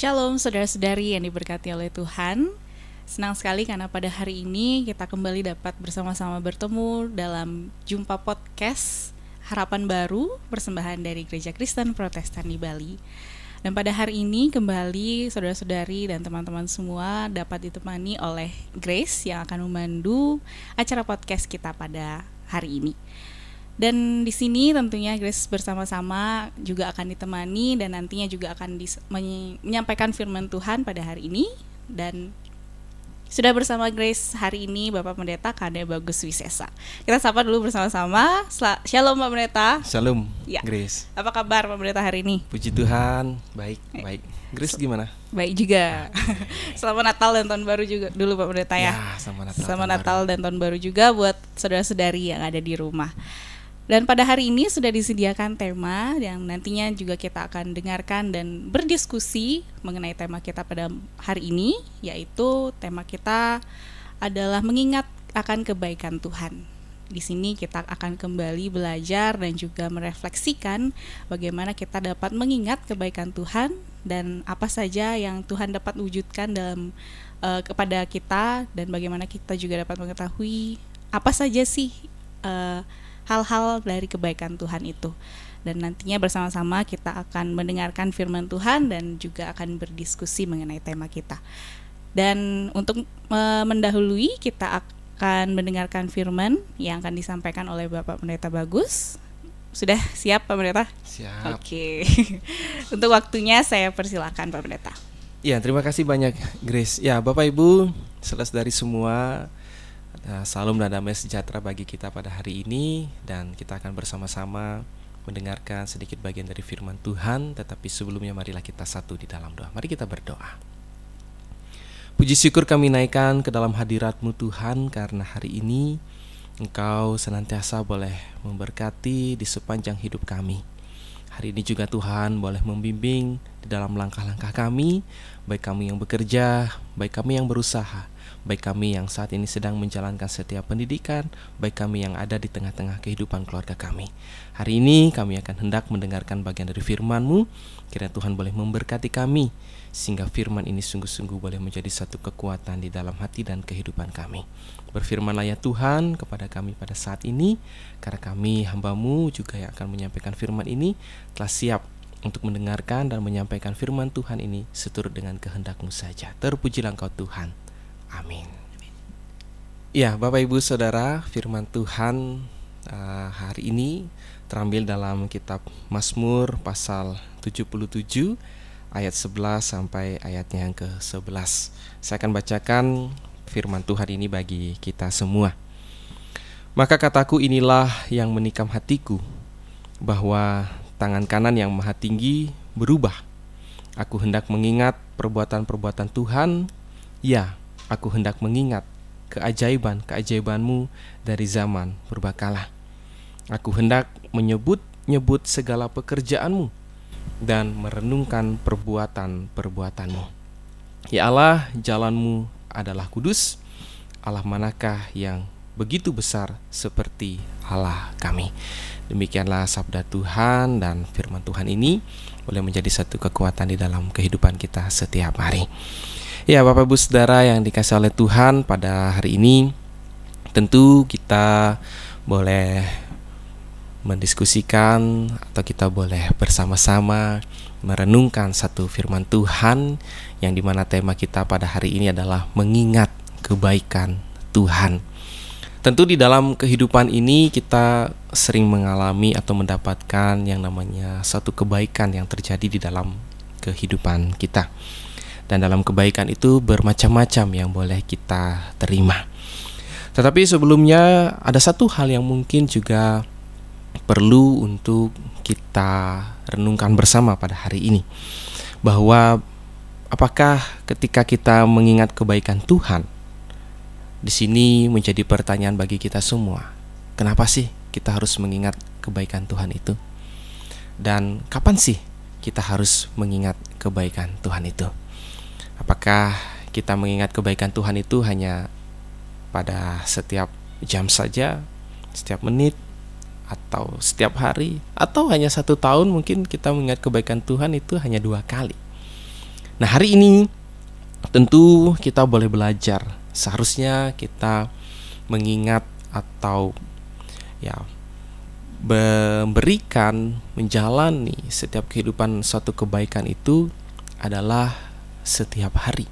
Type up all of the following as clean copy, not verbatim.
Shalom saudara-saudari yang diberkati oleh Tuhan. Senang sekali karena pada hari ini kita kembali dapat bersama-sama bertemu dalam Jumpa Podcast Harapan Baru, persembahan dari Gereja Kristen Protestan di Bali. Dan pada hari ini kembali saudara-saudari dan teman-teman semua dapat ditemani oleh Grace yang akan memandu acara podcast kita pada hari ini. Dan di sini tentunya Grace bersama-sama juga akan ditemani dan nantinya juga akan menyampaikan firman Tuhan pada hari ini. Dan sudah bersama Grace hari ini Bapak Pendeta Kade Bagus Wisesa. Kita sapa dulu bersama-sama. Shalom Pak Pendeta. Shalom Ya. Grace. Apa kabar Pak Pendeta hari ini? Puji Tuhan, baik. Grace gimana? Baik juga. Selamat Natal dan Tahun Baru juga dulu Pak Pendeta ya. Selamat Natal dan Tahun Baru juga buat saudara-saudari yang ada di rumah. Dan pada hari ini sudah disediakan tema yang nantinya juga kita akan dengarkan dan berdiskusi mengenai tema kita pada hari ini, yaitu tema kita adalah mengingat akan kebaikan Tuhan. Di sini kita akan kembali belajar dan juga merefleksikan bagaimana kita dapat mengingat kebaikan Tuhan dan apa saja yang Tuhan dapat wujudkan dalam kepada kita, dan bagaimana kita juga dapat mengetahui apa saja sih hal-hal dari kebaikan Tuhan itu. Dan nantinya bersama-sama kita akan mendengarkan firman Tuhan dan juga akan berdiskusi mengenai tema kita. Dan untuk mendahului, kita akan mendengarkan firman yang akan disampaikan oleh Bapak Pendeta Bagus. Sudah siap Pak Pendeta? Siap. Oke. Untuk waktunya saya persilakan Pak Pendeta. Ya, terima kasih banyak Grace. Ya, Bapak Ibu, saudara-saudari semua, salam dan damai sejahtera bagi kita pada hari ini. Dan kita akan bersama-sama mendengarkan sedikit bagian dari firman Tuhan. Tetapi sebelumnya marilah kita satu di dalam doa. Mari kita berdoa. Puji syukur kami naikkan ke dalam hadirat-Mu Tuhan, karena hari ini Engkau senantiasa boleh memberkati di sepanjang hidup kami. Hari ini juga Tuhan boleh membimbing di dalam langkah-langkah kami, baik kami yang bekerja, baik kami yang berusaha, baik kami yang saat ini sedang menjalankan setiap pendidikan, baik kami yang ada di tengah-tengah kehidupan keluarga kami. Hari ini kami akan hendak mendengarkan bagian dari firman-Mu. Kiranya Tuhan boleh memberkati kami, sehingga firman ini sungguh-sungguh boleh menjadi satu kekuatan di dalam hati dan kehidupan kami. Berfirmanlah ya Tuhan kepada kami pada saat ini, karena kami hamba-Mu juga yang akan menyampaikan firman ini telah siap untuk mendengarkan dan menyampaikan firman Tuhan ini seturut dengan kehendak-Mu saja. Terpujilah Engkau Tuhan. Amin. Ya, Bapak Ibu Saudara, firman Tuhan hari ini terambil dalam kitab Mazmur pasal 77 ayat 11 sampai ayatnya yang ke-11. Saya akan bacakan firman Tuhan ini bagi kita semua. Maka kataku, inilah yang menikam hatiku, bahwa tangan kanan yang maha tinggi berubah. Aku hendak mengingat perbuatan-perbuatan Tuhan, ya, aku hendak mengingat keajaiban-keajaiban-Mu dari zaman purbakala. Aku hendak menyebut-nyebut segala pekerjaan-Mu dan merenungkan perbuatan-perbuatan-Mu. Ya Allah, jalan-Mu adalah kudus. Allah manakah yang begitu besar seperti Allah kami. Demikianlah sabda Tuhan, dan firman Tuhan ini boleh menjadi satu kekuatan di dalam kehidupan kita setiap hari. Ya, Bapak Ibu Saudara yang dikasihi oleh Tuhan, pada hari ini tentu kita boleh mendiskusikan atau kita boleh bersama-sama merenungkan satu firman Tuhan, yang dimana tema kita pada hari ini adalah mengingat kebaikan Tuhan. Tentu di dalam kehidupan ini kita sering mengalami atau mendapatkan yang namanya satu kebaikan yang terjadi di dalam kehidupan kita. Dan dalam kebaikan itu bermacam-macam yang boleh kita terima. Tetapi sebelumnya ada satu hal yang mungkin juga perlu untuk kita renungkan bersama pada hari ini, bahwa apakah ketika kita mengingat kebaikan Tuhan, di sini menjadi pertanyaan bagi kita semua. Kenapa sih kita harus mengingat kebaikan Tuhan itu? Dan kapan sih kita harus mengingat kebaikan Tuhan itu? Apakah kita mengingat kebaikan Tuhan itu hanya pada setiap jam saja, setiap menit, atau setiap hari, atau hanya 1 tahun mungkin kita mengingat kebaikan Tuhan itu hanya 2 kali? Nah, hari ini tentu kita boleh belajar. Seharusnya kita mengingat atau ya memberikan, menjalani setiap kehidupan suatu kebaikan itu adalah setiap hari.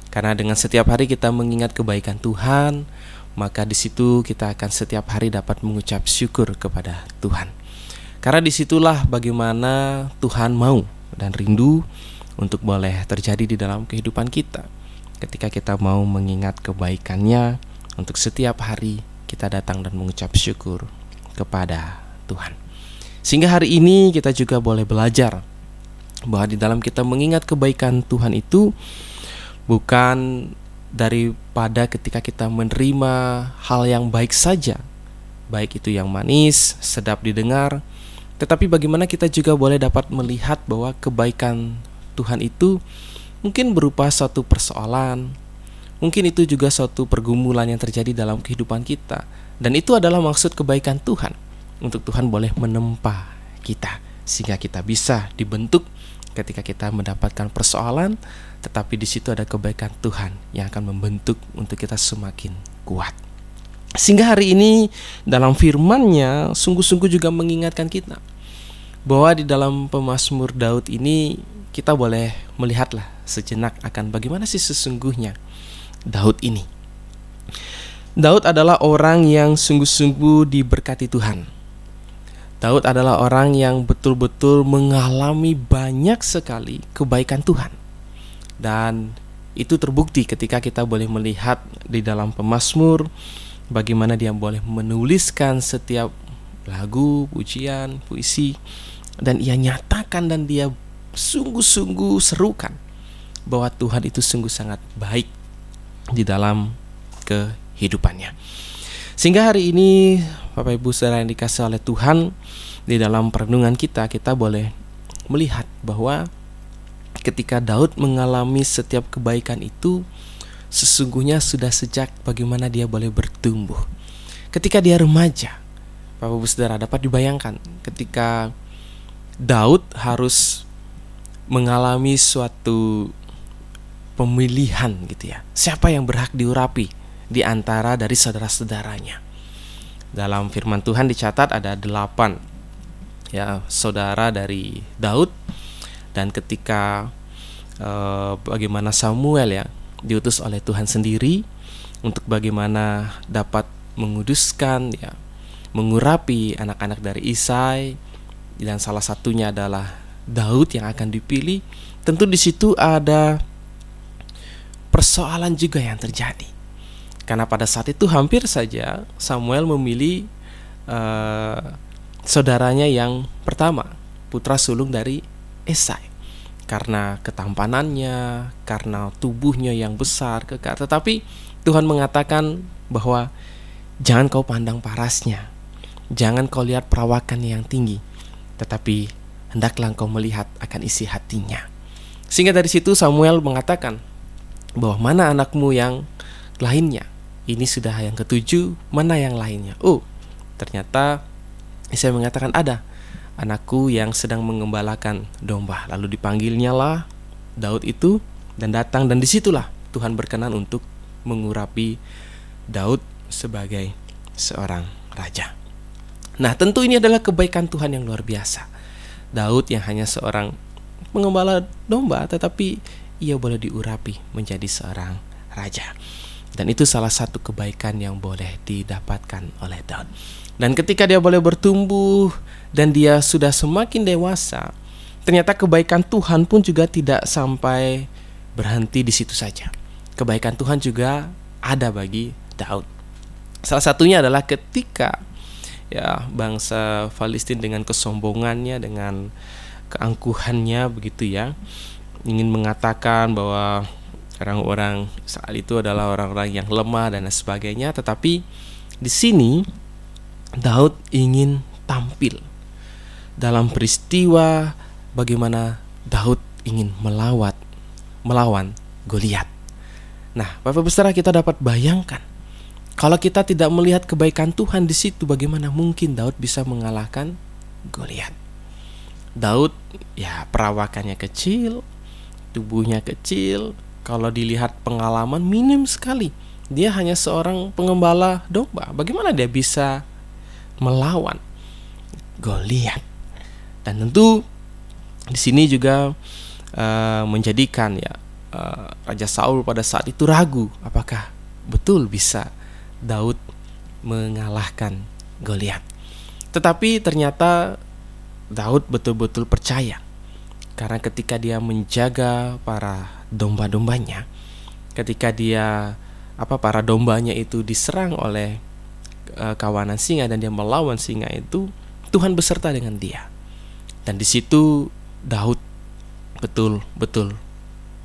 Karena dengan setiap hari kita mengingat kebaikan Tuhan, maka di situ kita akan setiap hari dapat mengucap syukur kepada Tuhan. Karena disitulah bagaimana Tuhan mau dan rindu untuk boleh terjadi di dalam kehidupan kita. Ketika kita mau mengingat kebaikannya, untuk setiap hari kita datang dan mengucap syukur kepada Tuhan. Sehingga hari ini kita juga boleh belajar bahwa di dalam kita mengingat kebaikan Tuhan itu bukan daripada ketika kita menerima hal yang baik saja, baik itu yang manis, sedap didengar, tetapi bagaimana kita juga boleh dapat melihat bahwa kebaikan Tuhan itu mungkin berupa suatu persoalan, mungkin itu juga suatu pergumulan yang terjadi dalam kehidupan kita. Dan itu adalah maksud kebaikan Tuhan, untuk Tuhan boleh menempa kita, sehingga kita bisa dibentuk ketika kita mendapatkan persoalan, tetapi di situ ada kebaikan Tuhan yang akan membentuk untuk kita semakin kuat. Sehingga hari ini dalam firman-Nya sungguh-sungguh juga mengingatkan kita bahwa di dalam pemazmur Daud ini kita boleh melihatlah sejenak akan bagaimana sih sesungguhnya Daud ini. Daud adalah orang yang sungguh-sungguh diberkati Tuhan. Daud adalah orang yang betul-betul mengalami banyak sekali kebaikan Tuhan. Dan itu terbukti ketika kita boleh melihat di dalam pemazmur bagaimana dia boleh menuliskan setiap lagu, pujian, puisi, dan ia nyatakan dan dia sungguh-sungguh serukan bahwa Tuhan itu sungguh sangat baik di dalam kehidupannya. Sehingga hari ini Bapak Ibu Saudara yang dikasihi oleh Tuhan, di dalam perenungan kita boleh melihat bahwa ketika Daud mengalami setiap kebaikan itu sesungguhnya sudah sejak bagaimana dia boleh bertumbuh. Ketika dia remaja, Bapak Ibu Saudara dapat dibayangkan ketika Daud harus mengalami suatu pemilihan gitu ya. Siapa yang berhak diurapi di antara dari saudara-saudaranya. Dalam firman Tuhan dicatat ada 8 ya saudara dari Daud, dan ketika bagaimana Samuel ya diutus oleh Tuhan sendiri untuk bagaimana dapat menguduskan ya, mengurapi anak-anak dari Isai, dan salah satunya adalah Daud yang akan dipilih. Tentu di situ ada persoalan juga yang terjadi. Karena pada saat itu hampir saja Samuel memilih saudaranya yang pertama, putra sulung dari Isai, karena ketampanannya, karena tubuhnya yang besar, kekar. Tetapi Tuhan mengatakan bahwa jangan kau pandang parasnya, jangan kau lihat perawakannya yang tinggi, tetapi hendaklah engkau melihat akan isi hatinya. Sehingga dari situ Samuel mengatakan bahwa mana anakmu yang lainnya? Ini sudah yang ke-7, mana yang lainnya? Oh, ternyata saya mengatakan ada anakku yang sedang mengembalakan domba. Lalu dipanggilnya lah Daud itu dan datang, dan disitulah Tuhan berkenan untuk mengurapi Daud sebagai seorang raja. Nah, tentu ini adalah kebaikan Tuhan yang luar biasa. Daud yang hanya seorang pengembala domba, tetapi ia boleh diurapi menjadi seorang raja. Dan itu salah satu kebaikan yang boleh didapatkan oleh Daud. Dan ketika dia boleh bertumbuh dan dia sudah semakin dewasa, ternyata kebaikan Tuhan pun juga tidak sampai berhenti di situ saja. Kebaikan Tuhan juga ada bagi Daud. Salah satunya adalah ketika ya bangsa Palestina dengan kesombongannya, dengan keangkuhannya begitu ya, ingin mengatakan bahwa orang-orang saat itu adalah orang-orang yang lemah dan sebagainya. Tetapi di sini Daud ingin tampil dalam peristiwa bagaimana Daud ingin melawan Goliat. Nah, Bapak-Ibu Saudara, kita dapat bayangkan kalau kita tidak melihat kebaikan Tuhan di situ, bagaimana mungkin Daud bisa mengalahkan Goliat. Daud ya perawakannya kecil, tubuhnya kecil, kalau dilihat pengalaman minim sekali. Dia hanya seorang pengembala domba. Bagaimana dia bisa melawan Goliat? Dan tentu di sini juga menjadikan Raja Saul pada saat itu ragu apakah betul bisa Daud mengalahkan Goliat. Tetapi ternyata Daud betul-betul percaya, karena ketika dia menjaga para domba-dombanya, ketika para dombanya itu diserang oleh kawanan singa dan dia melawan singa itu, Tuhan beserta dengan dia. Dan di situ Daud betul-betul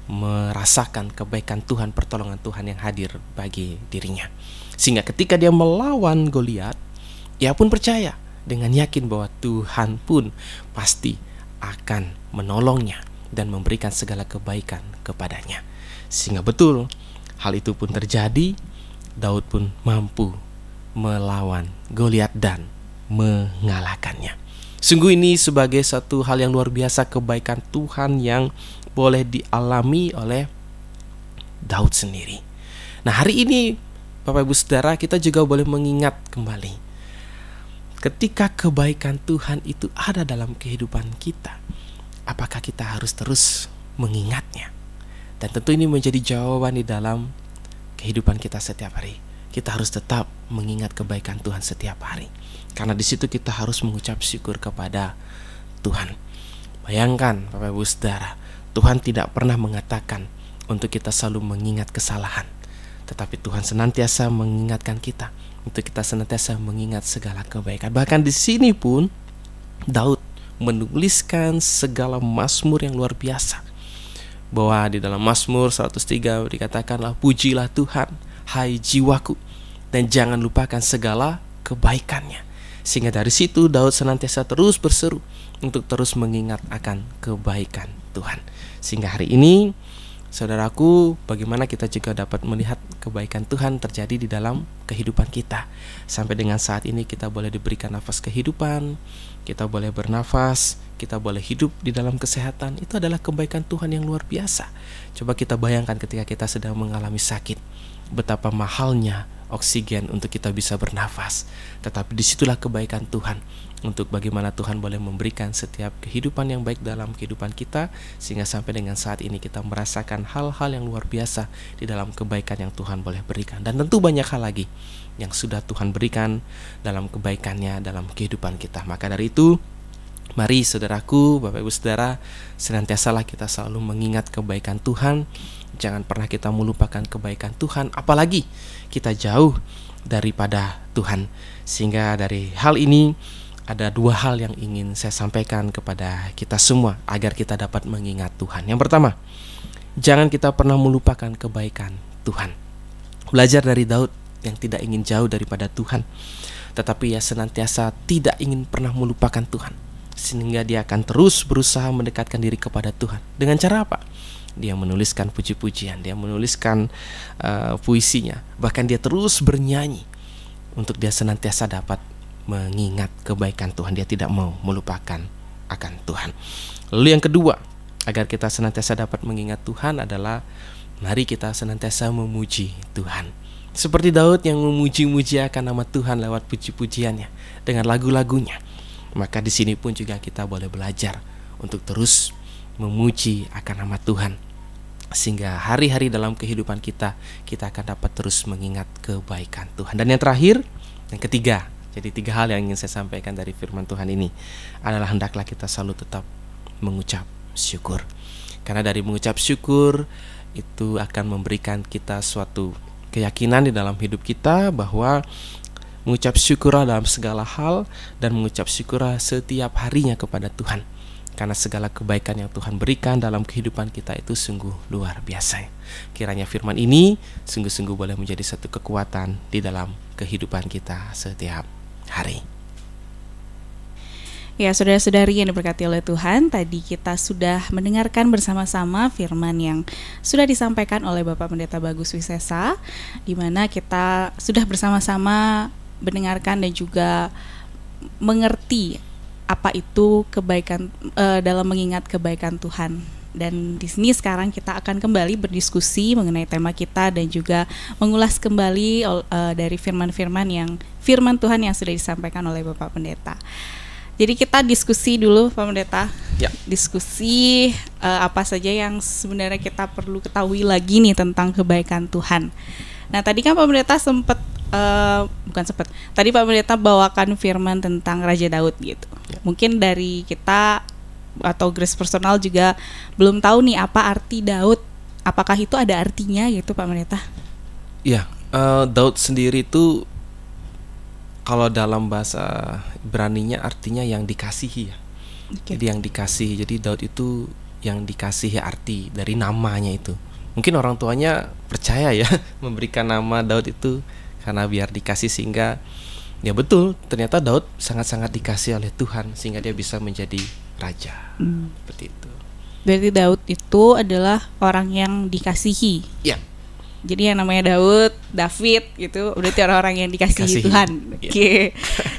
merasakan kebaikan Tuhan, pertolongan Tuhan yang hadir bagi dirinya. Sehingga ketika dia melawan Goliat, ia pun percaya dengan yakin bahwa Tuhan pun pasti akan menolongnya dan memberikan segala kebaikan kepadanya. Sehingga betul hal itu pun terjadi. Daud pun mampu melawan Goliat dan mengalahkannya. Sungguh ini sebagai satu hal yang luar biasa, kebaikan Tuhan yang boleh dialami oleh Daud sendiri. Nah, hari ini Bapak Ibu Saudara, kita juga boleh mengingat kembali ketika kebaikan Tuhan itu ada dalam kehidupan kita, apakah kita harus terus mengingatnya? Dan tentu ini menjadi jawaban di dalam kehidupan kita setiap hari. Kita harus tetap mengingat kebaikan Tuhan setiap hari, karena di situ kita harus mengucap syukur kepada Tuhan. Bayangkan Bapak Ibu Saudara, Tuhan tidak pernah mengatakan untuk kita selalu mengingat kesalahan, tetapi Tuhan senantiasa mengingatkan kita untuk kita senantiasa mengingat segala kebaikan. Bahkan di sini pun Daud menuliskan segala mazmur yang luar biasa, bahwa di dalam Mazmur 103 dikatakanlah, pujilah Tuhan, hai jiwaku, dan jangan lupakan segala kebaikannya. Sehingga dari situ Daud senantiasa terus berseru untuk terus mengingat akan kebaikan Tuhan. Sehingga hari ini, saudaraku, bagaimana kita juga dapat melihat kebaikan Tuhan terjadi di dalam kehidupan kita. Sampai dengan saat ini kita boleh diberikan nafas kehidupan, kita boleh bernafas, kita boleh hidup di dalam kesehatan. Itu adalah kebaikan Tuhan yang luar biasa. Coba kita bayangkan ketika kita sedang mengalami sakit, betapa mahalnya oksigen untuk kita bisa bernafas. Tetapi disitulah kebaikan Tuhan, untuk bagaimana Tuhan boleh memberikan setiap kehidupan yang baik dalam kehidupan kita, sehingga sampai dengan saat ini kita merasakan hal-hal yang luar biasa di dalam kebaikan yang Tuhan boleh berikan. Dan tentu banyak hal lagi yang sudah Tuhan berikan dalam kebaikannya dalam kehidupan kita. Maka dari itu, mari saudaraku, Bapak Ibu Saudara, senantiasalah kita selalu mengingat kebaikan Tuhan. Jangan pernah kita melupakan kebaikan Tuhan, apalagi kita jauh daripada Tuhan. Sehingga dari hal ini ada dua hal yang ingin saya sampaikan kepada kita semua agar kita dapat mengingat Tuhan. Yang pertama, jangan kita pernah melupakan kebaikan Tuhan. Belajar dari Daud yang tidak ingin jauh daripada Tuhan, tetapi ia senantiasa tidak ingin pernah melupakan Tuhan, sehingga dia akan terus berusaha mendekatkan diri kepada Tuhan. Dengan cara apa? Dia menuliskan puji-pujian, dia menuliskan puisinya, bahkan dia terus bernyanyi untuk dia senantiasa dapat mengingat kebaikan Tuhan. Dia tidak mau melupakan akan Tuhan. Lalu yang kedua, agar kita senantiasa dapat mengingat Tuhan adalah mari kita senantiasa memuji Tuhan. Seperti Daud yang memuji-muji akan nama Tuhan lewat puji-pujiannya dengan lagu-lagunya. Maka di sini pun juga kita boleh belajar untuk terus memuji akan nama Tuhan, sehingga hari-hari dalam kehidupan kita akan dapat terus mengingat kebaikan Tuhan. Dan yang terakhir, yang ketiga, jadi 3 hal yang ingin saya sampaikan dari firman Tuhan ini adalah hendaklah kita selalu tetap mengucap syukur. Karena dari mengucap syukur itu akan memberikan kita suatu keyakinan di dalam hidup kita bahwa mengucap syukurlah dalam segala hal dan mengucap syukurlah setiap harinya kepada Tuhan. Karena segala kebaikan yang Tuhan berikan dalam kehidupan kita itu sungguh luar biasa. Kiranya firman ini sungguh-sungguh boleh menjadi satu kekuatan di dalam kehidupan kita setiap hari. Ya, saudara-saudari yang diberkati oleh Tuhan, tadi kita sudah mendengarkan bersama-sama firman yang sudah disampaikan oleh Bapak Pendeta Bagus Wisesa, di mana kita sudah bersama-sama mendengarkan dan juga mengerti apa itu kebaikan dalam mengingat kebaikan Tuhan. Dan di sini sekarang kita akan kembali berdiskusi mengenai tema kita dan juga mengulas kembali dari firman Tuhan yang sudah disampaikan oleh Bapak Pendeta. Jadi kita diskusi dulu Pak Pendeta. Ya. Diskusi apa saja yang sebenarnya kita perlu ketahui lagi nih tentang kebaikan Tuhan. Nah, tadi kan Pak Pendeta tadi Pak Pendeta bawakan firman tentang Raja Daud gitu. Ya. Mungkin dari kita atau Grace personal juga belum tahu nih apa arti Daud. Apakah itu ada artinya gitu Pak Pendeta? Ya, Daud sendiri itu kalau dalam bahasa Ibraninya artinya yang dikasihi ya. Okay. Jadi yang dikasihi. Jadi Daud itu yang dikasihi arti dari namanya itu. Mungkin orang tuanya percaya ya memberikan nama Daud itu karena biar dikasih, sehingga ya betul ternyata Daud sangat-sangat dikasih oleh Tuhan sehingga dia bisa menjadi raja. Seperti itu. Berarti Daud itu adalah orang yang dikasihi. Ya. Jadi yang namanya David gitu berarti orang-orang yang dikasihi Tuhan. Oke. Okay.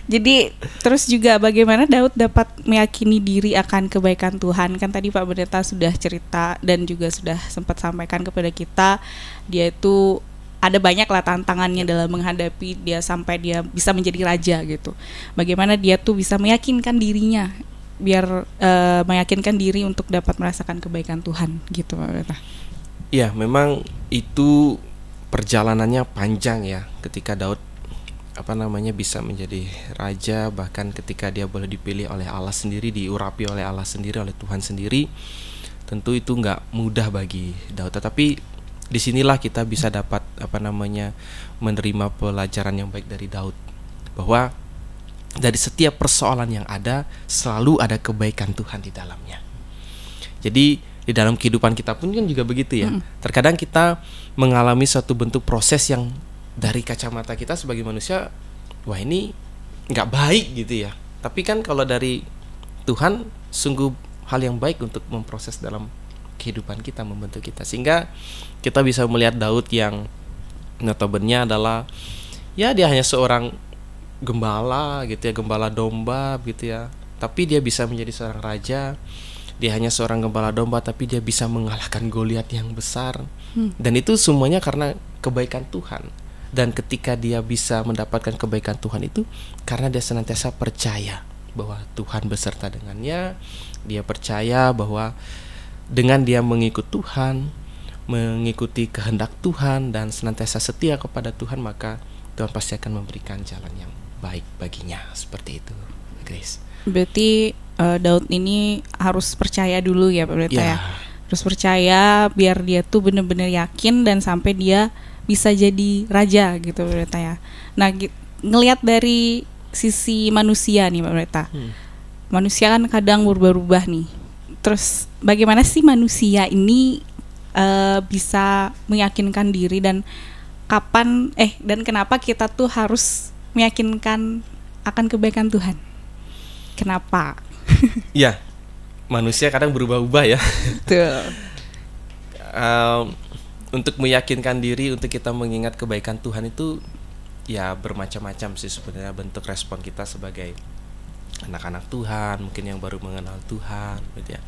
Jadi terus juga bagaimana Daud dapat meyakini diri akan kebaikan Tuhan? Kan tadi Pak Pendeta sudah cerita dan juga sudah sempat sampaikan kepada kita, dia itu ada banyak lah tantangannya dalam menghadapi dia sampai dia bisa menjadi raja gitu. Bagaimana dia tuh bisa meyakinkan dirinya biar meyakinkan diri untuk dapat merasakan kebaikan Tuhan gitu Pak Pendeta. Ya, memang itu perjalanannya panjang ya ketika Daud bisa menjadi raja, bahkan ketika dia boleh dipilih oleh Allah sendiri, diurapi oleh Allah sendiri, oleh Tuhan sendiri. Tentu itu nggak mudah bagi Daud, tetapi disinilah kita bisa dapat menerima pelajaran yang baik dari Daud, bahwa dari setiap persoalan yang ada selalu ada kebaikan Tuhan di dalamnya. Jadi di dalam kehidupan kita pun kan juga begitu ya. Terkadang kita mengalami suatu bentuk proses yang dari kacamata kita sebagai manusia, wah ini nggak baik gitu ya. Tapi kan kalau dari Tuhan sungguh hal yang baik untuk memproses dalam kehidupan kita, membentuk kita. Sehingga kita bisa melihat Daud yang notabene adalah ya dia hanya seorang gembala gitu ya, gembala domba gitu ya. Tapi dia bisa menjadi seorang raja. Dia hanya seorang gembala domba, tapi dia bisa mengalahkan Goliat yang besar. Dan itu semuanya karena kebaikan Tuhan. Dan ketika dia bisa mendapatkan kebaikan Tuhan itu karena dia senantiasa percaya bahwa Tuhan beserta dengannya. Dia percaya bahwa dengan dia mengikut Tuhan, mengikuti kehendak Tuhan, dan senantiasa setia kepada Tuhan, maka Tuhan pasti akan memberikan jalan yang baik baginya. Seperti itu, Grace. Berarti Daud ini harus percaya dulu ya Pak Pendeta ya. Harus percaya biar dia tuh benar-benar yakin dan sampai dia bisa jadi raja gitu Pak Pendeta ya. Nah, ngelihat dari sisi manusia nih Pak Pendeta. Manusia kan kadang berubah-ubah nih. Terus bagaimana sih manusia ini bisa meyakinkan diri, dan kapan dan kenapa kita tuh harus meyakinkan akan kebaikan Tuhan? Kenapa? Ya, manusia kadang berubah-ubah ya. Betul. Untuk meyakinkan diri, untuk kita mengingat kebaikan Tuhan itu ya bermacam-macam sih sebenarnya bentuk respon kita sebagai anak-anak Tuhan, mungkin yang baru mengenal Tuhan gitu ya.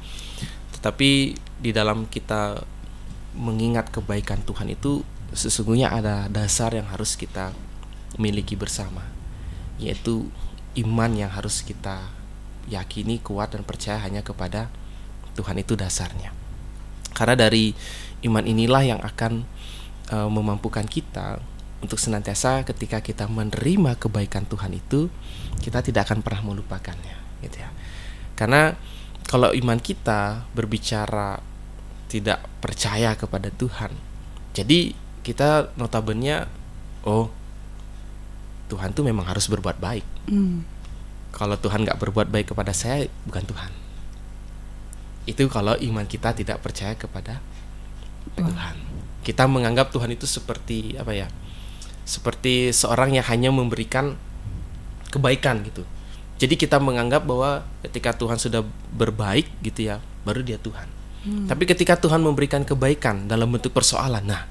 Tetapi di dalam kita mengingat kebaikan Tuhan itu sesungguhnya ada dasar yang harus kita miliki bersama, yaitu iman yang harus kita yakini, kuat, dan percaya hanya kepada Tuhan. Itu dasarnya. Karena dari iman inilah yang akan memampukan kita untuk senantiasa ketika kita menerima kebaikan Tuhan itu, kita tidak akan pernah melupakannya gitu ya. Karena kalau iman kita berbicara tidak percaya kepada Tuhan, jadi kita notabene Tuhan tuh memang harus berbuat baik. Kalau Tuhan gak berbuat baik kepada saya, bukan Tuhan. Itu kalau iman kita tidak percaya kepada Tuhan. Kita menganggap Tuhan itu seperti seperti seorang yang hanya memberikan kebaikan gitu. Jadi kita menganggap bahwa ketika Tuhan sudah berbaik gitu ya, baru dia Tuhan. Tapi ketika Tuhan memberikan kebaikan dalam bentuk persoalan, nah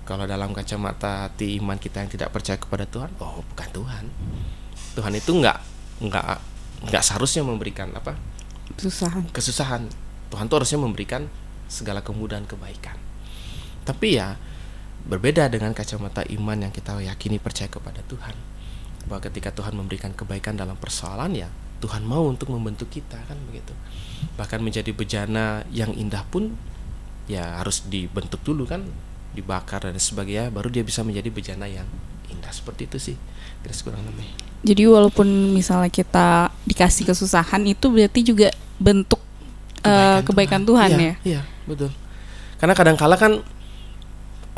kalau dalam kacamata hati iman kita yang tidak percaya kepada Tuhan, bukan Tuhan. Tuhan itu nggak seharusnya memberikan kesusahan. Tuhan tuh harusnya memberikan segala kemudahan kebaikan. Tapi ya berbeda dengan kacamata iman yang kita yakini percaya kepada Tuhan, bahwa ketika Tuhan memberikan kebaikan dalam persoalan, ya Tuhan mau untuk membentuk kita, kan begitu. Bahkan menjadi bejana yang indah pun ya harus dibentuk dulu kan, dibakar dan sebagainya, baru dia bisa menjadi bejana yang indah. Seperti itu sih Grace kurang lebih. Jadi walaupun misalnya kita dikasih kesusahan, itu berarti juga bentuk kebaikan Tuhan ya. Iya, betul. Karena kadang-kala kan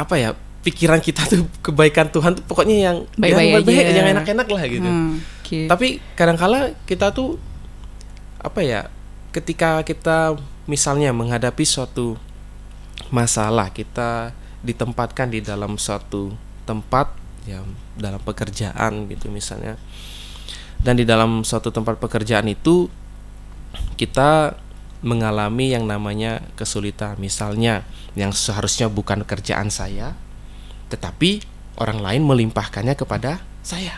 apa ya, pikiran kita tuh kebaikan Tuhan tuh pokoknya yang baik-baik aja, yang enak-enak lah gitu. Okay. Tapi kadang-kala kita tuh apa ya, ketika kita misalnya menghadapi suatu masalah, kita ditempatkan di dalam suatu tempat ya, dalam pekerjaan gitu misalnya, dan di dalam suatu tempat pekerjaan itu kita mengalami yang namanya kesulitan, misalnya yang seharusnya bukan kerjaan saya, tetapi orang lain melimpahkannya kepada saya.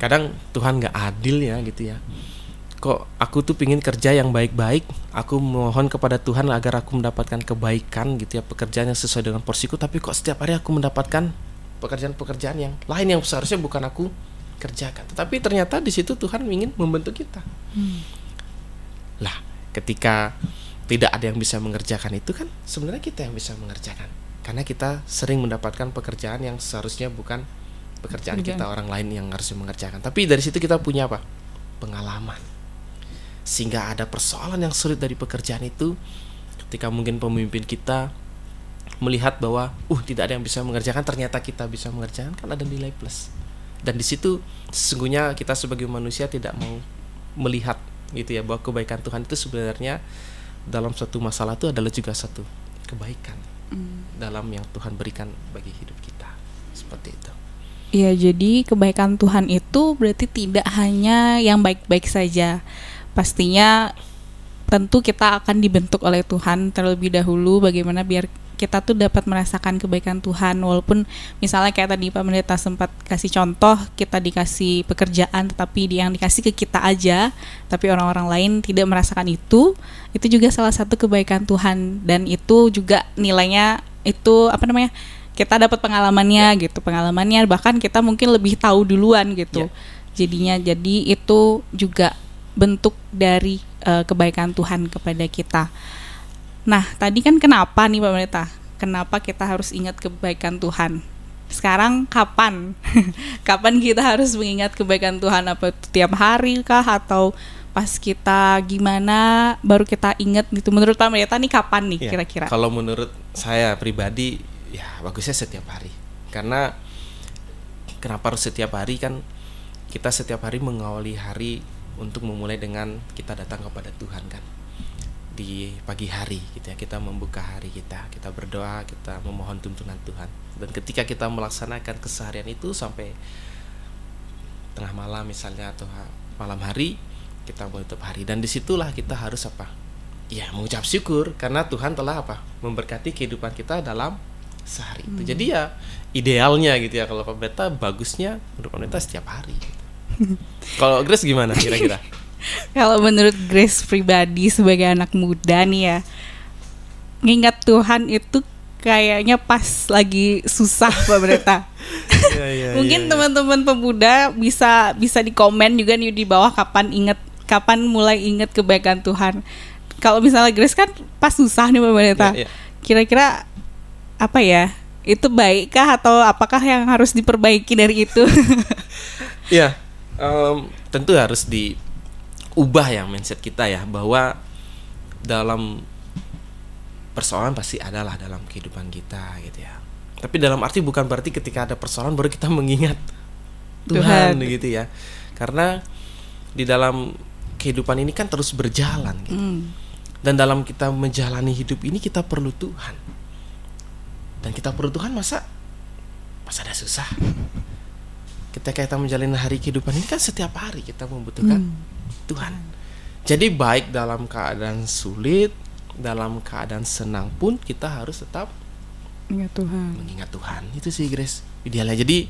Kadang Tuhan gak adil ya gitu ya. Kok aku tuh pingin kerja yang baik-baik, aku mohon kepada Tuhan agar aku mendapatkan kebaikan gitu ya, pekerjaan yang sesuai dengan porsiku, tapi kok setiap hari aku mendapatkan pekerjaan-pekerjaan yang lain yang seharusnya bukan aku kerjakan. Tetapi ternyata di situ Tuhan ingin membentuk kita. Lah, ketika tidak ada yang bisa mengerjakan itu, kan sebenarnya kita yang bisa mengerjakan, karena kita sering mendapatkan pekerjaan yang seharusnya bukan pekerjaan kita, orang lain yang harusnya mengerjakan. Tapi dari situ kita punya apa? Pengalaman. Sehingga ada persoalan yang sulit dari pekerjaan itu, ketika mungkin pemimpin kita melihat bahwa tidak ada yang bisa mengerjakan, ternyata kita bisa mengerjakan, kan ada nilai plus. Dan di situ sesungguhnya kita sebagai manusia tidak mau melihat gitu ya, bahwa kebaikan Tuhan itu sebenarnya dalam suatu masalah itu adalah juga satu kebaikan dalam yang Tuhan berikan bagi hidup kita. Seperti itu. Iya, jadi kebaikan Tuhan itu berarti tidak hanya yang baik-baik saja. Pastinya tentu kita akan dibentuk oleh Tuhan terlebih dahulu, bagaimana biar kita tuh dapat merasakan kebaikan Tuhan. Walaupun misalnya kayak tadi Pak Pendeta sempat kasih contoh, kita dikasih pekerjaan tetapi yang dikasih ke kita aja, tapi orang-orang lain tidak merasakan itu juga salah satu kebaikan Tuhan. Dan itu juga nilainya itu kita dapat pengalamannya gitu, pengalamannya bahkan kita mungkin lebih tahu duluan gitu. Jadinya jadi itu juga bentuk dari kebaikan Tuhan kepada kita. Nah, tadi kan kenapa nih Pak Pendeta? Kenapa kita harus ingat kebaikan Tuhan? Sekarang kapan? Kapan kita harus mengingat kebaikan Tuhan? Apa itu tiap hari kah? Atau pas kita gimana baru kita ingat gitu? Menurut Pak Pendeta nih kapan nih kira-kira? Kalau menurut saya pribadi, ya bagusnya setiap hari. Karena kenapa harus setiap hari? Kan kita setiap hari mengawali hari untuk memulai dengan kita datang kepada Tuhan kan. Di pagi hari gitu ya, kita membuka hari kita berdoa, kita memohon tuntunan Tuhan. Dan ketika kita melaksanakan keseharian itu sampai tengah malam misalnya atau malam hari, kita menutup hari. Dan disitulah kita harus apa? Ya, mengucap syukur karena Tuhan telah apa? Memberkati kehidupan kita dalam sehari itu. Jadi ya idealnya gitu ya, kalau Pak Pendeta bagusnya menurut Pak Pendeta setiap hari gitu. Kalau Grace gimana kira-kira? Kalau menurut Grace pribadi sebagai anak muda nih ya, ngingat Tuhan itu kayaknya pas lagi susah Pak Pendeta. Mungkin teman-teman pemuda bisa di komen juga nih di bawah kapan mulai ingat kebaikan Tuhan. Kalau misalnya Grace kan pas susah nih Pak Pendeta. Kira-kira apa ya? Itu baikkah atau apakah yang harus diperbaiki dari itu? Iya, tentu harus ubah ya mindset kita ya, bahwa dalam persoalan pasti adalah dalam kehidupan kita gitu ya. Tapi dalam arti bukan berarti ketika ada persoalan baru kita mengingat Tuhan gitu ya. Karena di dalam kehidupan ini kan terus berjalan gitu. Dan dalam kita menjalani hidup ini kita perlu Tuhan. Dan kita perlu Tuhan masa ada susah. Ketika kita menjalani hari kehidupan ini kan setiap hari kita membutuhkan Tuhan. Jadi baik dalam keadaan sulit, dalam keadaan senang pun kita harus tetap mengingat Tuhan. Itu sih Grace idealnya. Jadi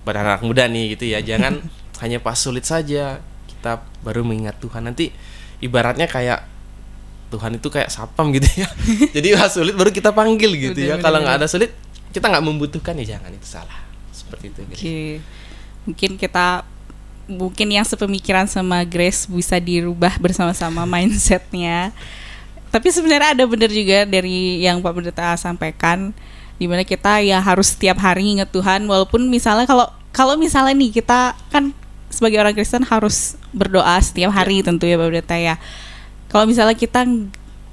pada anak muda nih gitu ya, jangan hanya pas sulit saja kita baru mengingat Tuhan. Nanti ibaratnya kayak Tuhan itu kayak satpam gitu ya. Jadi sulit baru kita panggil gitu ya. Kalau nggak ada sulit, kita nggak membutuhkan ya jangan, itu salah. Seperti itu. Mungkin yang sepemikiran sama Grace bisa dirubah bersama-sama mindsetnya. Tapi sebenarnya ada benar juga dari yang Pak Pendeta sampaikan, dimana kita ya harus setiap hari ingat Tuhan, walaupun misalnya kalau misalnya nih kita kan sebagai orang Kristen harus berdoa setiap hari tentu ya Pak Pendeta ya. Kalau misalnya kita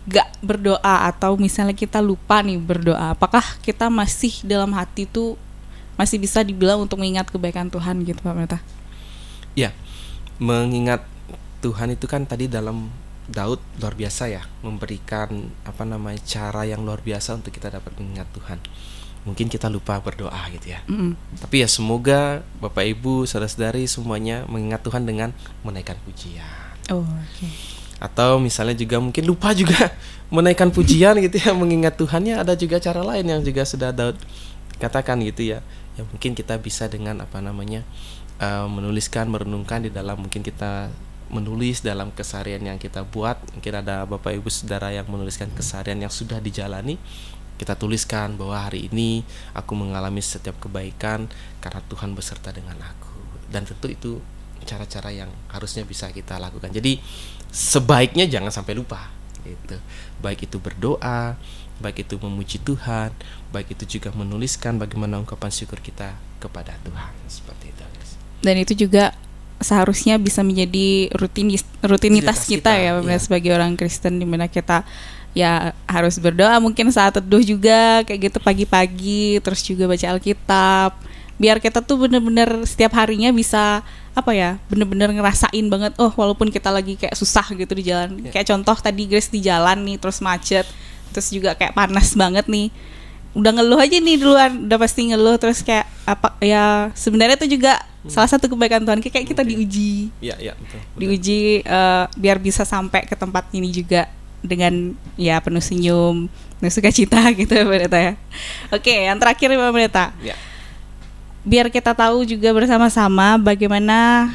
nggak berdoa atau misalnya kita lupa nih berdoa, apakah kita masih dalam hati tuh masih bisa dibilang untuk mengingat kebaikan Tuhan gitu Pak Pendeta? Ya, mengingat Tuhan itu kan tadi dalam Daud luar biasa ya, memberikan cara yang luar biasa untuk kita dapat mengingat Tuhan. Mungkin kita lupa berdoa gitu ya. Tapi ya semoga Bapak Ibu, saudara-saudari semuanya mengingat Tuhan dengan menaikkan pujian. Atau misalnya juga mungkin lupa juga menaikkan pujian gitu ya, mengingat Tuhannya ada juga cara lain yang juga sudah Daud katakan gitu ya. Ya mungkin kita bisa dengan menuliskan, merenungkan di dalam, mungkin kita menulis dalam keseharian yang kita buat. Mungkin ada Bapak Ibu Saudara yang menuliskan keseharian yang sudah dijalani. Kita tuliskan bahwa hari ini aku mengalami setiap kebaikan karena Tuhan beserta dengan aku. Dan tentu itu cara-cara yang harusnya bisa kita lakukan. Jadi sebaiknya jangan sampai lupa gitu. Baik itu berdoa, baik itu memuji Tuhan, baik itu juga menuliskan bagaimana ungkapan syukur kita kepada Tuhan. Seperti itu. Dan itu juga seharusnya bisa menjadi rutinitas kita ya, sebagai orang Kristen, dimana kita ya harus berdoa mungkin saat teduh juga kayak gitu pagi-pagi, terus juga baca Alkitab, biar kita tuh bener-bener setiap harinya bisa bener-bener ngerasain banget, walaupun kita lagi kayak susah gitu di jalan, kayak contoh tadi Grace di jalan nih terus macet, terus juga kayak panas banget nih, udah ngeluh aja nih duluan, udah pasti ngeluh, terus kayak sebenarnya itu juga salah satu kebaikan Tuhan, kayak kita diuji, betul. Diuji biar bisa sampai ke tempat ini juga dengan ya penuh senyum, penuh sukacita gitu ya Pak Pendeta ya. Oke, yang terakhir Pak Pendeta, biar kita tahu juga bersama-sama bagaimana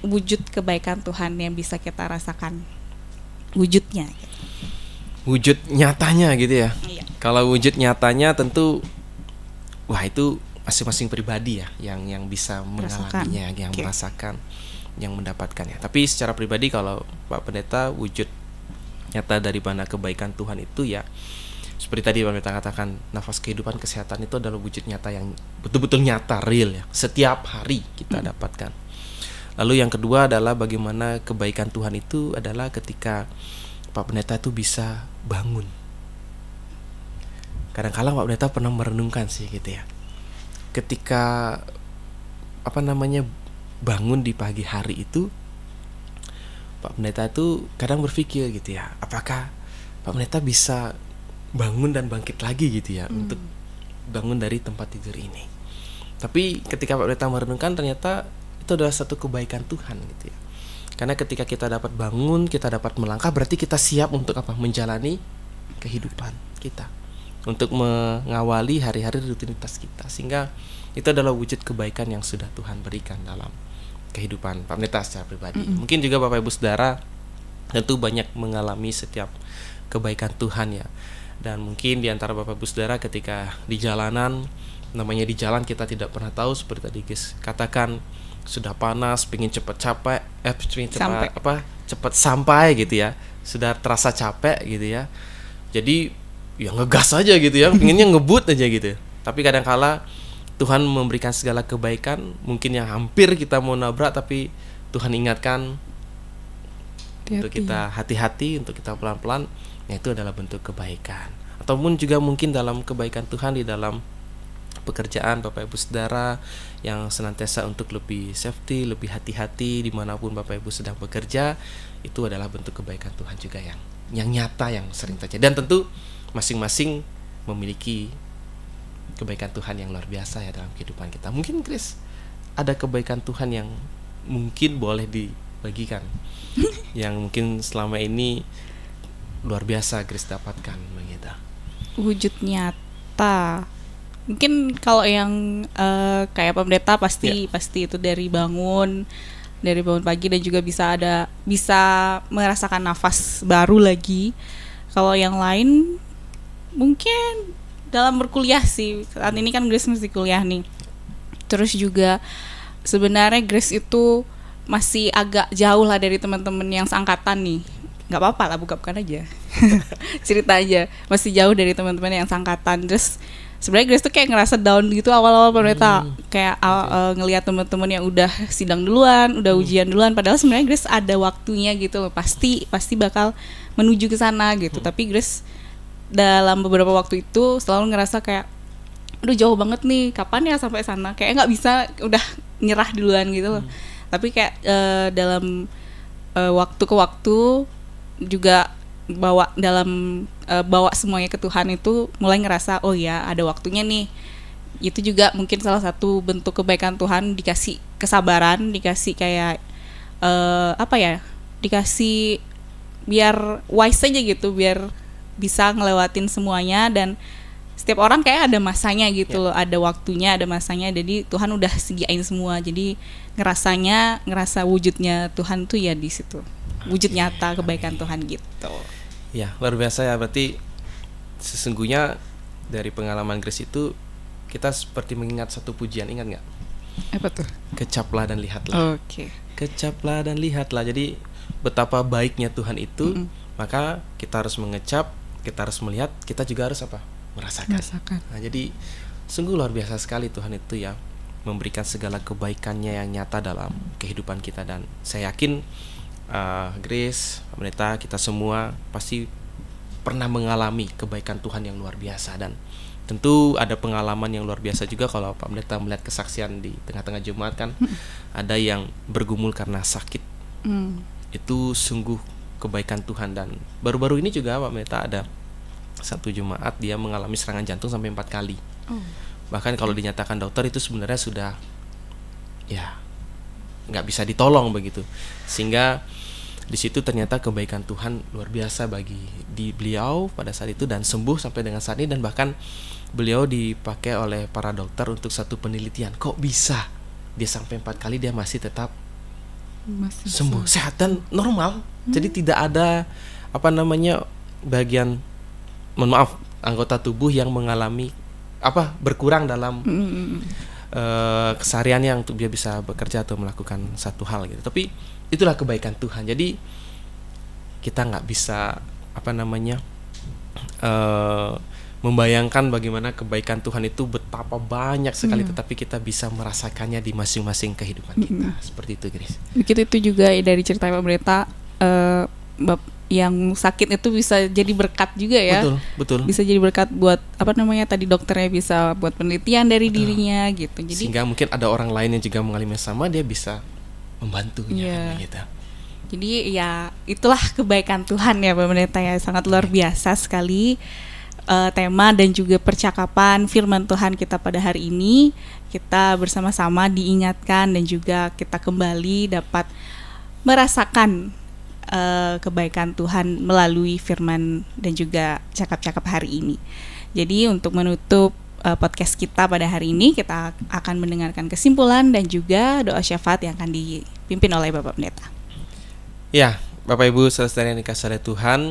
wujud kebaikan Tuhan yang bisa kita rasakan wujudnya. Wujud nyatanya gitu ya. Kalau wujud nyatanya tentu itu masing-masing pribadi ya yang bisa mengalaminya, yang merasakan, yang mendapatkannya. Tapi secara pribadi kalau Pak Pendeta, wujud nyata dari mana kebaikan Tuhan itu ya seperti tadi Pak Pendeta katakan, nafas kehidupan, kesehatan itu adalah wujud nyata yang betul-betul nyata, real ya, setiap hari kita dapatkan. Lalu yang kedua adalah bagaimana kebaikan Tuhan itu adalah ketika Pak Pendeta itu bisa bangun. Kadang-kadang Pak Pendeta pernah merenungkan sih gitu ya, ketika bangun di pagi hari itu, Pak Pendeta itu kadang berpikir gitu ya, apakah Pak Pendeta bisa bangun dan bangkit lagi gitu ya, untuk bangun dari tempat tidur ini. Tapi ketika Pak Pendeta merenungkan, ternyata itu adalah satu kebaikan Tuhan gitu ya. Karena ketika kita dapat bangun, kita dapat melangkah, berarti kita siap untuk menjalani kehidupan kita, untuk mengawali hari-hari rutinitas kita, sehingga itu adalah wujud kebaikan yang sudah Tuhan berikan dalam kehidupan Pak Pendeta secara pribadi. Mungkin juga Bapak Ibu Saudara tentu banyak mengalami setiap kebaikan Tuhan ya. Dan mungkin di antara Bapak Ibu Saudara ketika di jalanan, namanya di jalan kita tidak pernah tahu, seperti tadi guys katakan, sudah panas, pengen cepat sampai gitu ya, sudah terasa capek gitu ya. Jadi ya ngegas aja gitu ya, pengennya ngebut aja gitu. Tapi kadang-kala Tuhan memberikan segala kebaikan, mungkin yang hampir kita mau nabrak, tapi Tuhan ingatkan untuk kita hati-hati, untuk kita pelan-pelan. Itu adalah bentuk kebaikan. Ataupun juga mungkin dalam kebaikan Tuhan di dalam pekerjaan Bapak Ibu Saudara yang senantiasa untuk lebih safety, lebih hati-hati dimanapun Bapak Ibu sedang bekerja, itu adalah bentuk kebaikan Tuhan juga yang nyata, yang sering terjadi. Dan tentu masing-masing memiliki kebaikan Tuhan yang luar biasa ya dalam kehidupan kita. Mungkin Chris ada kebaikan Tuhan yang mungkin boleh dibagikan yang mungkin selama ini luar biasa Chris dapatkan begitu. Wujud nyata. Mungkin kalau yang kayak Pak Pendeta pasti itu dari bangun dari bangun pagi dan juga bisa merasakan nafas baru lagi. Kalau yang lain mungkin dalam berkuliah sih. Saat ini kan Grace masih kuliah nih. Terus juga sebenarnya Grace itu masih agak jauh lah dari teman-teman yang seangkatan nih. Nggak apa-apa lah, buka-bukaan aja. Cerita aja. Masih jauh dari teman-teman yang seangkatan. Terus sebenarnya Grace tuh kayak ngerasa down gitu awal-awal pemerintah. Kayak ngelihat teman-teman yang udah sidang duluan, udah ujian duluan. Padahal sebenarnya Grace ada waktunya gitu loh. Pasti bakal menuju ke sana gitu. Tapi Grace dalam beberapa waktu itu selalu ngerasa kayak, aduh jauh banget nih, kapan ya sampai sana? Kayak nggak bisa, udah nyerah duluan gitu loh. Tapi kayak dalam waktu ke waktu juga bawa semuanya ke Tuhan itu mulai ngerasa oh ya ada waktunya nih. Itu juga mungkin salah satu bentuk kebaikan Tuhan, dikasih kesabaran, dikasih kayak dikasih biar wise aja gitu, biar bisa ngelewatin semuanya. Dan setiap orang kayak ada masanya gitu loh, ada waktunya, ada masanya. Jadi Tuhan udah sediain semua. Jadi ngerasa wujudnya Tuhan tuh ya di situ. Wujud nyata kebaikan Tuhan gitu. Ya, luar biasa ya. Berarti sesungguhnya dari pengalaman Grace itu kita seperti mengingat satu pujian, ingat nggak? Apa tuh? Kecaplah dan lihatlah. Oke. Kecaplah dan lihatlah. Jadi betapa baiknya Tuhan itu, maka kita harus mengecap, kita harus melihat, kita juga harus apa? Merasakan. Nah, jadi sungguh luar biasa sekali Tuhan itu ya, memberikan segala kebaikannya yang nyata dalam kehidupan kita. Dan saya yakin Grace, Pendeta, kita semua pasti pernah mengalami kebaikan Tuhan yang luar biasa. Dan tentu ada pengalaman yang luar biasa juga kalau Pak Pendeta melihat kesaksian di tengah-tengah jemaat kan. Ada yang bergumul karena sakit. Itu sungguh kebaikan Tuhan. Dan baru-baru ini juga Pak Pendeta ada satu jemaat, dia mengalami serangan jantung sampai 4 kali. Bahkan kalau dinyatakan dokter itu sebenarnya sudah ya nggak bisa ditolong begitu. Sehingga di situ ternyata kebaikan Tuhan luar biasa bagi beliau pada saat itu, dan sembuh sampai dengan saat ini. Dan bahkan beliau dipakai oleh para dokter untuk satu penelitian, kok bisa dia sampai 4 kali dia masih tetap sembuh, sehat dan normal. Jadi tidak ada bagian, anggota tubuh yang mengalami berkurang dalam kesehariannya untuk dia bisa bekerja atau melakukan satu hal gitu. Tapi itulah kebaikan Tuhan. Jadi kita nggak bisa membayangkan bagaimana kebaikan Tuhan itu betapa banyak sekali, tetapi kita bisa merasakannya di masing-masing kehidupan kita. Seperti itu, Grace. Begitu itu juga dari cerita Pak Pendeta, yang sakit itu bisa jadi berkat juga ya. Betul. Bisa jadi berkat buat tadi dokternya bisa buat penelitian dari dirinya gitu. Jadi sehingga mungkin ada orang lain yang juga mengalami sama, dia bisa membantunya gitu. Jadi ya itulah kebaikan Tuhan ya Pak Pendeta ya, sangat luar biasa sekali. Tema dan juga percakapan firman Tuhan kita pada hari ini, kita bersama-sama diingatkan dan juga kita kembali dapat merasakan kebaikan Tuhan melalui firman dan juga cakap-cakap hari ini. Jadi untuk menutup podcast kita pada hari ini, kita akan mendengarkan kesimpulan dan juga doa syafaat yang akan dipimpin oleh Bapak Pendeta. Ya, Bapak Ibu saudara yang dikasihi oleh Tuhan,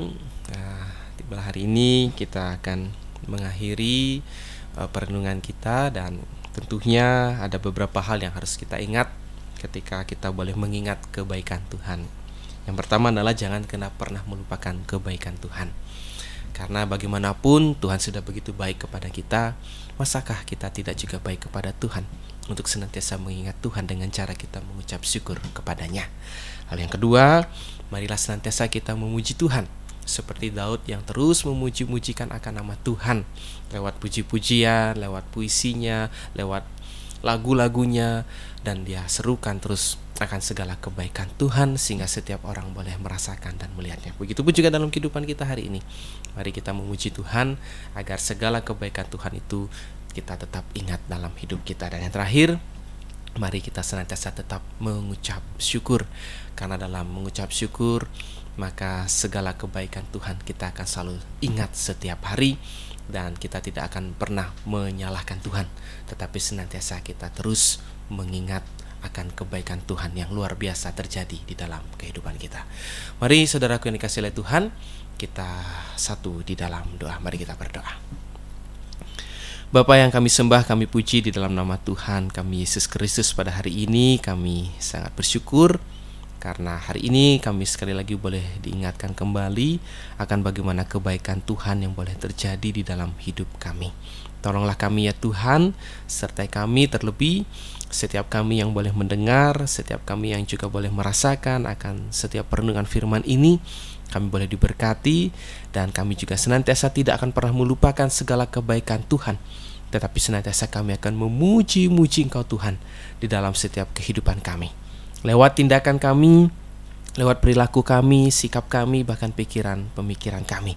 tiba hari ini kita akan mengakhiri perenungan kita, dan tentunya ada beberapa hal yang harus kita ingat ketika kita boleh mengingat kebaikan Tuhan. Yang pertama adalah jangan pernah melupakan kebaikan Tuhan. Karena bagaimanapun Tuhan sudah begitu baik kepada kita, masakah kita tidak juga baik kepada Tuhan? Untuk senantiasa mengingat Tuhan dengan cara kita mengucap syukur kepadanya. Hal yang kedua, marilah senantiasa kita memuji Tuhan, seperti Daud yang terus memuji-mujikan akan nama Tuhan lewat puji-pujian, lewat puisinya, lewat lagu-lagunya, dan dia serukan terus akan segala kebaikan Tuhan sehingga setiap orang boleh merasakan dan melihatnya. Begitupun juga dalam kehidupan kita hari ini. Mari kita memuji Tuhan agar segala kebaikan Tuhan itu kita tetap ingat dalam hidup kita. Dan yang terakhir, mari kita senantiasa tetap mengucap syukur, karena dalam mengucap syukur maka segala kebaikan Tuhan kita akan selalu ingat setiap hari, dan kita tidak akan pernah menyalahkan Tuhan, tetapi senantiasa kita terus mengingat akan kebaikan Tuhan yang luar biasa terjadi di dalam kehidupan kita. Mari saudaraku yang dikasihi oleh Tuhan, kita satu di dalam doa. Mari kita berdoa. Bapa yang kami sembah, kami puji di dalam nama Tuhan kami Yesus Kristus. Pada hari ini kami sangat bersyukur karena hari ini kami sekali lagi boleh diingatkan kembali akan bagaimana kebaikan Tuhan yang boleh terjadi di dalam hidup kami. Tolonglah kami ya Tuhan, sertai kami terlebih setiap kami yang boleh mendengar, setiap kami yang juga boleh merasakan akan setiap perenungan firman ini. Kami boleh diberkati dan kami juga senantiasa tidak akan pernah melupakan segala kebaikan Tuhan, tetapi senantiasa kami akan memuji-muji Engkau Tuhan di dalam setiap kehidupan kami. Lewat tindakan kami, lewat perilaku kami, sikap kami, bahkan pemikiran kami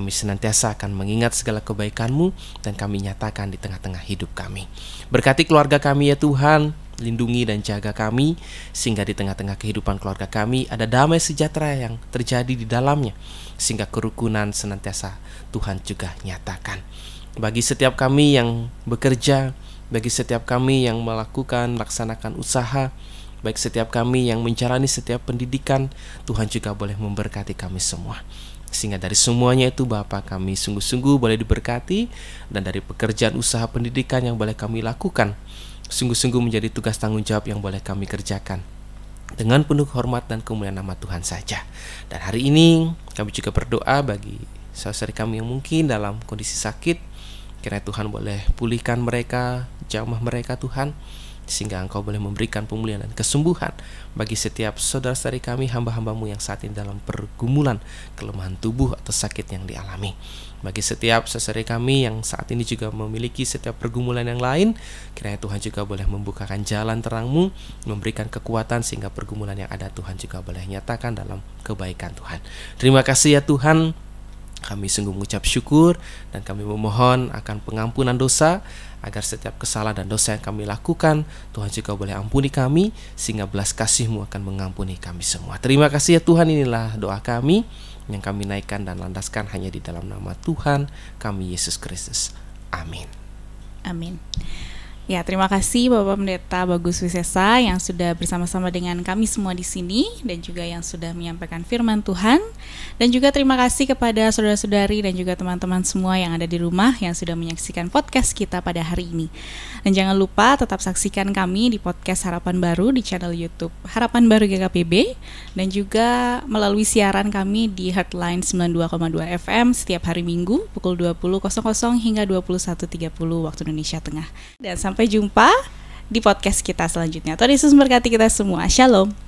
senantiasa akan mengingat segala kebaikan-Mu dan kami nyatakan di tengah-tengah hidup kami. Berkati keluarga kami ya Tuhan, lindungi dan jaga kami, sehingga di tengah-tengah kehidupan keluarga kami ada damai sejahtera yang terjadi di dalamnya, sehingga kerukunan senantiasa Tuhan juga nyatakan. Bagi setiap kami yang bekerja, bagi setiap kami yang melaksanakan usaha, baik setiap kami yang menjalani setiap pendidikan, Tuhan juga boleh memberkati kami semua. Sehingga dari semuanya itu Bapa, kami sungguh-sungguh boleh diberkati, dan dari pekerjaan usaha pendidikan yang boleh kami lakukan, sungguh-sungguh menjadi tugas tanggung jawab yang boleh kami kerjakan dengan penuh hormat dan kemuliaan nama Tuhan saja. Dan hari ini kami juga berdoa bagi saudara kami yang mungkin dalam kondisi sakit, kiranya Tuhan boleh pulihkan mereka, jamah mereka Tuhan, sehingga Engkau boleh memberikan pemulihan dan kesembuhan bagi setiap saudara-saudari kami, hamba-hamba-Mu yang saat ini dalam pergumulan kelemahan tubuh atau sakit yang dialami. Bagi setiap saudara kami yang saat ini juga memiliki setiap pergumulan yang lain, kiranya Tuhan juga boleh membukakan jalan terang-Mu, memberikan kekuatan sehingga pergumulan yang ada Tuhan juga boleh nyatakan dalam kebaikan Tuhan. Terima kasih ya Tuhan. Kami sungguh mengucap syukur dan kami memohon akan pengampunan dosa, agar setiap kesalahan dan dosa yang kami lakukan Tuhan juga boleh ampuni kami, sehingga belas kasih-Mu akan mengampuni kami semua. Terima kasih ya Tuhan, inilah doa kami yang kami naikkan dan landaskan hanya di dalam nama Tuhan kami Yesus Kristus. Amin. Amin. Ya, terima kasih Bapak Pendeta Bagus Wisesa yang sudah bersama-sama dengan kami semua di sini dan juga yang sudah menyampaikan firman Tuhan. Dan juga terima kasih kepada saudara-saudari dan juga teman-teman semua yang ada di rumah yang sudah menyaksikan podcast kita pada hari ini. Dan jangan lupa tetap saksikan kami di podcast Harapan Baru di channel YouTube Harapan Baru GKPB, dan juga melalui siaran kami di Heartline 92,2 FM setiap hari Minggu pukul 20.00 hingga 21.30 waktu Indonesia Tengah. Dan sampai jumpa di podcast kita selanjutnya. Tuhan Yesus memberkati kita semua. Shalom.